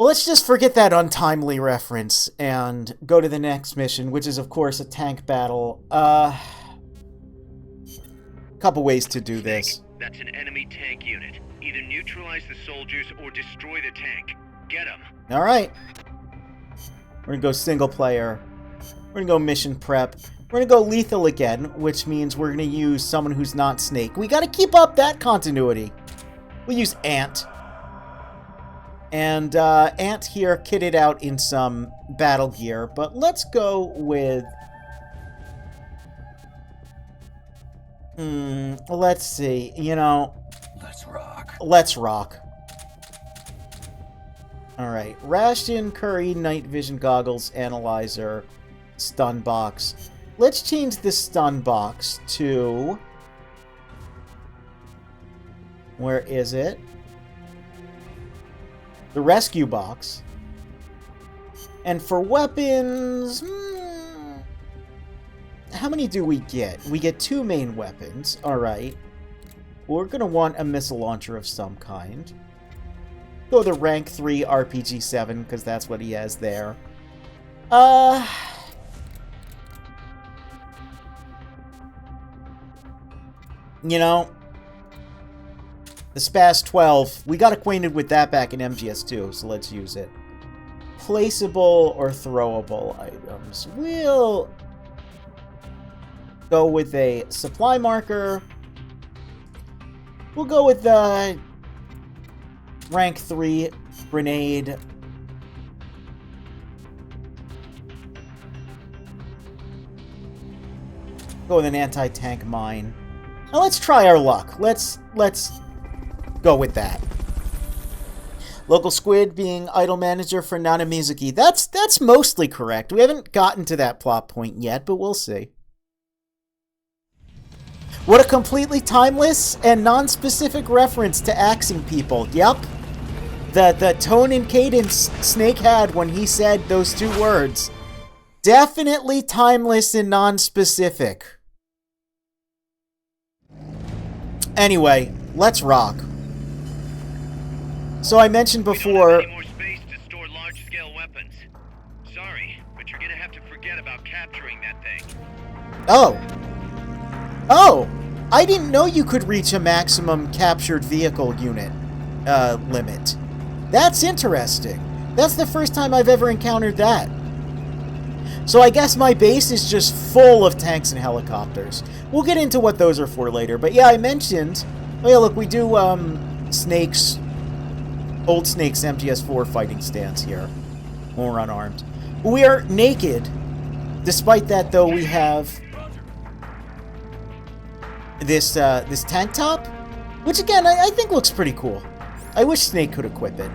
Well, let's just forget that untimely reference and go to the next mission, which is, of course, a tank battle. Couple ways to do this. That's an enemy tank unit. Either neutralize the soldiers or destroy the tank. Get them. All right. We're gonna go single player. We're gonna go mission prep. We're gonna go lethal again, which means we're gonna use someone who's not Snake. We gotta keep up that continuity. We'll use Ant. And Ant here kitted out in some battle gear, but let's go with... let's see, you know... Let's rock. Let's rock. Alright, Ration, Curry, Night Vision Goggles, Analyzer, Stun Box. Let's change the Stun Box to... Where is it? The Rescue Box. And for weapons... how many do we get? We get 2 main weapons. Alright. We're going to want a missile launcher of some kind. Go the rank 3 RPG-7, because that's what he has there. You know... The SPAS-12, we got acquainted with that back in MGS2, so let's use it. Placeable or throwable items. We'll go with a supply marker. We'll go with the rank 3 grenade. Go with an anti-tank mine. Now let's try our luck. Let's go with that. Local Squid being idol manager for Nana Mizuki. That's mostly correct. We haven't gotten to that plot point yet, but we'll see. What a completely timeless and non-specific reference to axing people. Yep. The tone and cadence Snake had when he said those 2 words. Definitely timeless and non-specific. Anyway, let's rock. So I mentioned before... Any more space to store large-scale weapons. Sorry, but you're gonna have to forget about capturing that thing. Oh. Oh! I didn't know you could reach a maximum captured vehicle unit limit. That's interesting. That's the first time I've ever encountered that. So I guess my base is just full of tanks and helicopters. We'll get into what those are for later. But yeah, I mentioned... Oh yeah, look, we do Snake's... Old Snake's MGS4 fighting stance here. When we're unarmed. We are naked. Despite that, though, we have... This tank top. Which, again, I think looks pretty cool. I wish Snake could equip it.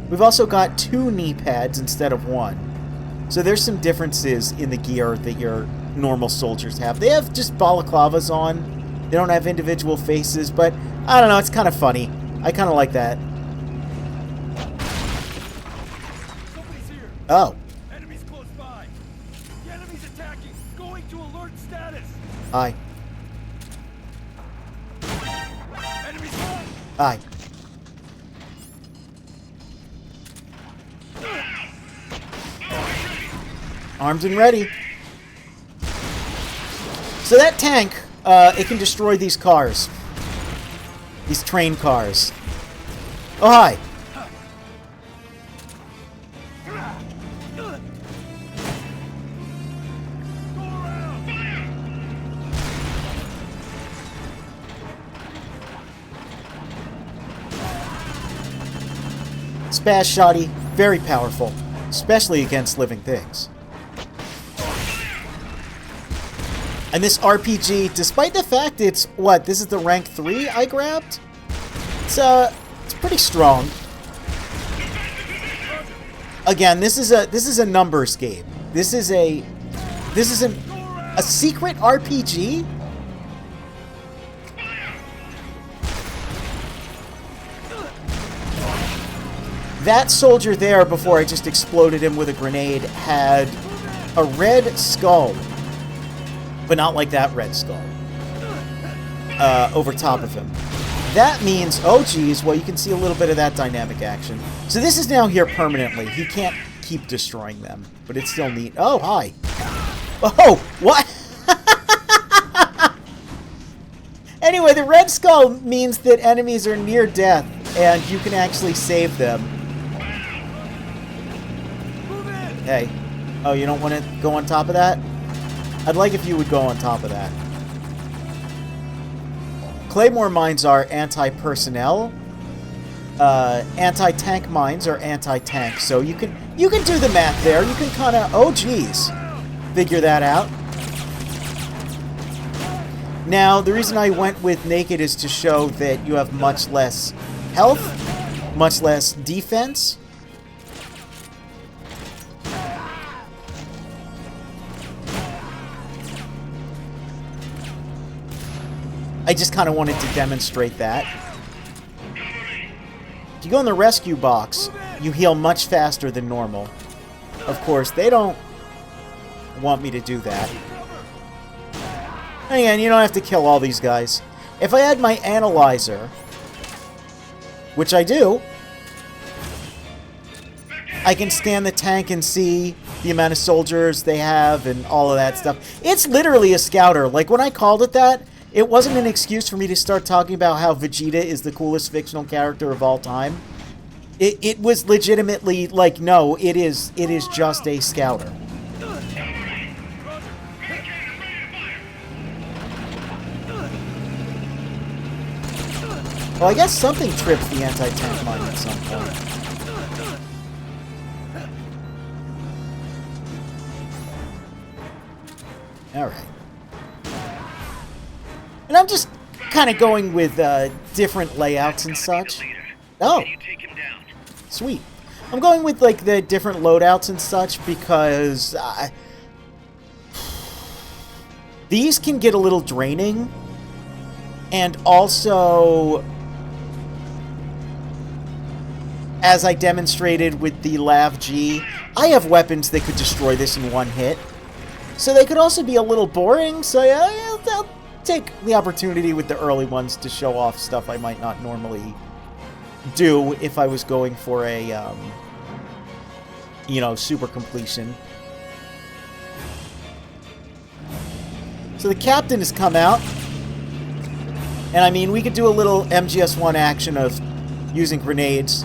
We've also got 2 knee pads instead of 1. So there's some differences in the gear that your normal soldiers have. They have just balaclavas on. They don't have individual faces, but I don't know, it's kind of funny. I kind of like that. Somebody's here. Oh. Enemies close by. The enemy's attacking. Going to alert status. Hi. Enemies home. Hi. Armed and ready. So that tank, it can destroy these cars. These train cars. Oh, hi. Go around. Spaz Shoddy, very powerful, especially against living things. And this RPG, despite the fact it's, what, this is the rank 3 I grabbed? It's pretty strong. Again, this is a numbers game. This is a secret RPG? That soldier there, before I just exploded him with a grenade, had a red skull. But not like that red skull. Over top of him. that means, oh geez, well you can see a little bit of that dynamic action. So this is now here permanently. He can't keep destroying them, but it's still neat. Oh, hi. Oh, what? Anyway, the red skull means that enemies are near death, and you can actually save them. Hey. Oh, you don't want to go on top of that? I'd like if you would go on top of that. Claymore mines are anti-personnel. Anti-tank mines are anti-tank. So you can do the math there. You can kind of, oh geez, figure that out. Now, the reason I went with naked is to show that you have much less health, much less defense. I just kind of wanted to demonstrate that. If you go in the rescue box, you heal much faster than normal. Of course, they don't want me to do that. And again, you don't have to kill all these guys. If I had my analyzer, which I do, I can scan the tank and see the amount of soldiers they have and all of that stuff. It's literally a scouter. Like, when I called it that, it wasn't an excuse for me to start talking about how Vegeta is the coolest fictional character of all time. It was legitimately like, no, it is just a scouter. Well, I guess something trips the anti-tank mine at some point. Alright. And I'm just kind of going with different layouts and such. Oh, sweet. I'm going with like the different loadouts and such because these can get a little draining. And also, as I demonstrated with the Lav G, I have weapons that could destroy this in one hit. So they could also be a little boring, so yeah, I'll take the opportunity with the early ones to show off stuff I might not normally do if I was going for a, you know, super completion. So the captain has come out. And I mean, we could do a little MGS1 action of using grenades.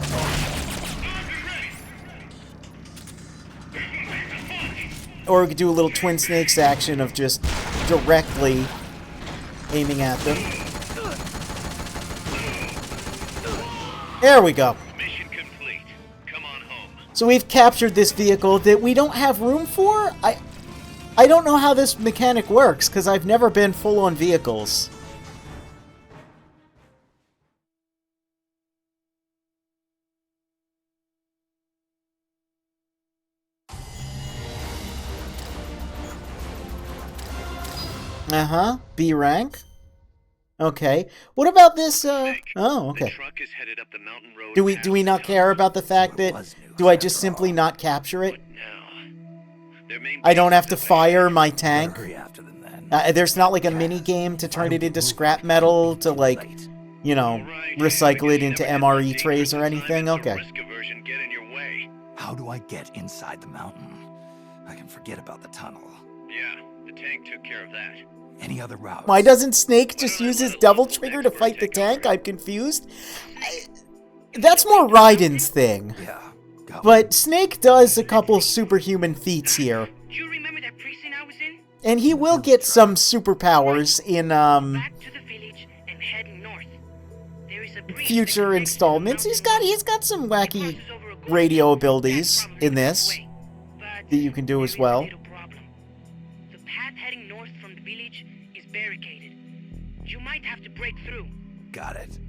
Or we could do a little Twin Snakes action of just directly aiming at them. There we go. Mission complete. Come on home. So we've captured this vehicle that we don't have room for? I don't know how this mechanic works, because I've never been full on vehicles. Uh-huh. B rank. Okay. What about this, oh, okay. The truck is headed up the mountain road. Do we not care about the fact that, do I just simply not capture it? I don't have to fire my tank? There's not like a mini game to turn it into scrap metal to, like, you know, recycle it into MRE trays or anything? Okay. How do I get inside the mountain? I can forget about the tunnel. Yeah, the tank took care of that. Any other routes? Why doesn't Snake just use his double trigger to fight the tank? I'm confused. That's more Raiden's thing. Yeah. Go. But Snake does a couple superhuman feats here. You remember that precinct I was in? And he will get some superpowers in, Back to the village and head north. There is a bridge future that installments. He's got some wacky radio abilities in this that you can do as well. The path heading north from the village is barricaded. You might have to break through. Got it.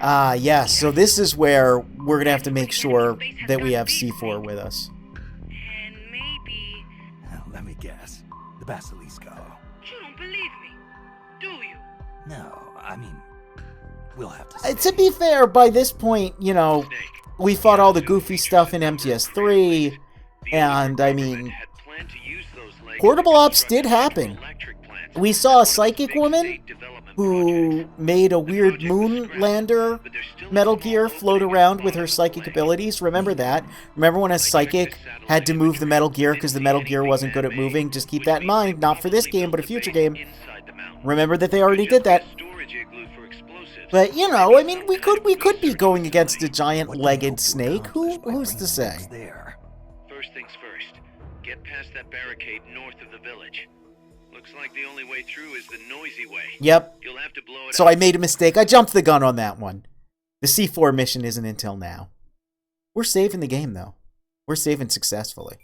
Ah, yes. So this is where we're going to have to make sure that we have C4 with us. And maybe... Now, let me guess. The Basilisco. You don't believe me, do you? No, I mean, we'll have to see. To be fair, by this point, you know, we fought all the goofy stuff in MGS3, and, I mean, portable ops did happen. We saw a psychic woman who made a weird Moonlander Metal Gear float around with her psychic abilities. Remember that? Remember when a psychic had to move the Metal Gear because the Metal Gear wasn't good at moving? Just keep that in mind. Not for this game, but a future game. Remember that they already did that. But, you know, I mean, we could be going against a giant-legged snake. Who's to say? First things first. Get past that barricade north of the village. Looks like the only way through is the noisy way. Yep. You'll have to blow it So up. I made a mistake. I jumped the gun on that one. The C4 mission isn't until now. We're saving the game, though. We're saving successfully.